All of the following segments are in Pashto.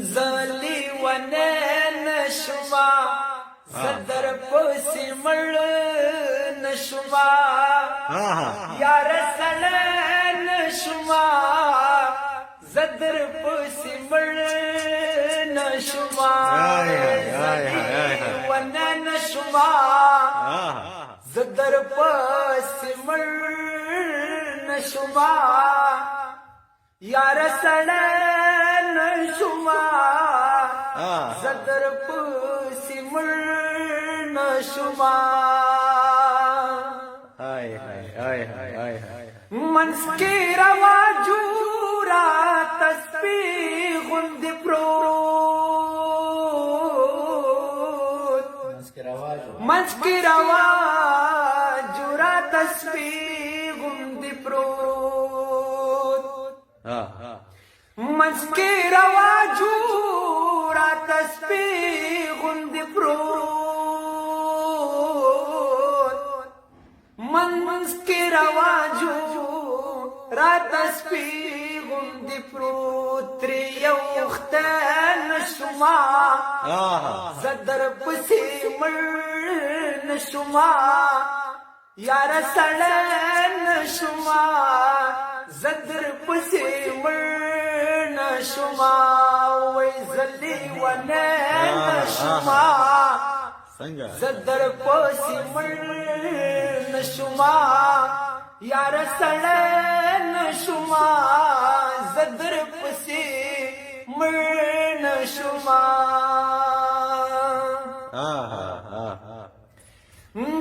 زلی ونین شما زدر پسی مل نشما یار سلن شما زدر پسی مل نشما زلی ونین شما زدر پسی مل نشما یار سلن شما زدر پسی مل نشما منس کی روا جورا تسبیح غند پروت منس کی روا جورا تسبیح غند پروت منس کی روا جورا تسبیح غند پروت منس کی روا جورا تسبیح غند پروت تری یوختن شما زدر پسی مل نشما یار سلن شما زدر پسی مل نشما وی زلی ونین شما زدر پسی مل نشما یار سلن شما زدر پسی مل نشما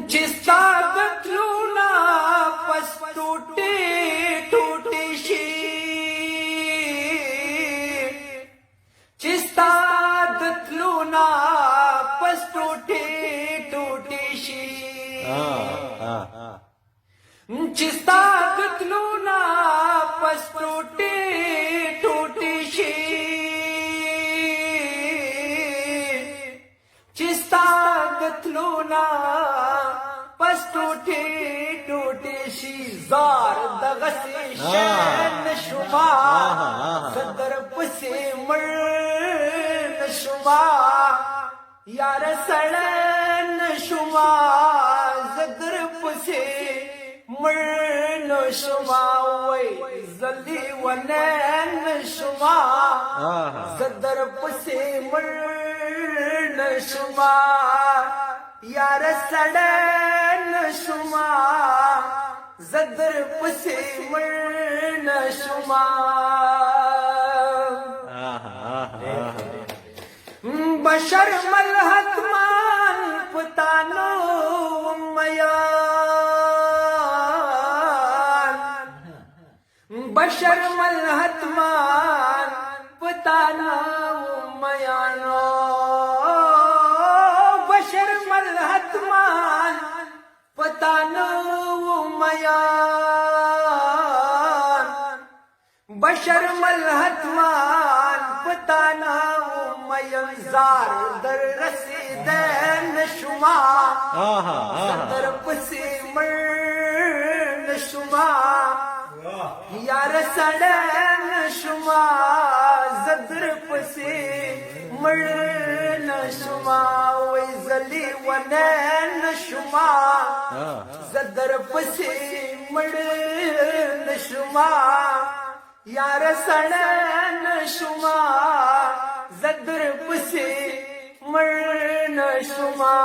چستا دتلونا پس ٹوٹی ٹوٹی شی چستا دتلونا پس ٹوٹی ٹوٹی شی چستا دتلونا پس ٹوٹی ٹوٹی شی چستا دتلونا پس ٹوٹی ٹوٹی شی زار دغسی شن شما زدر پسی مل نشما یار سلن شما زدر پسی مل نشما وی زلی ونین شما زدر پسی مل نشما یار سلن شما زدر پسی مل نشما بشر ملحت مان پتانو میان بشر ملحت مان پتانو میانو بشر ملحت مان پتانو میان بشر ملحت مان پتانو میان زار در رسیدن شما زدر پسی مل نشما یار سلن شما زدر پسی مل نشما وی زلی ونین شما زدر پسی مل نشما یار سلن شما زدر پسی مل نشما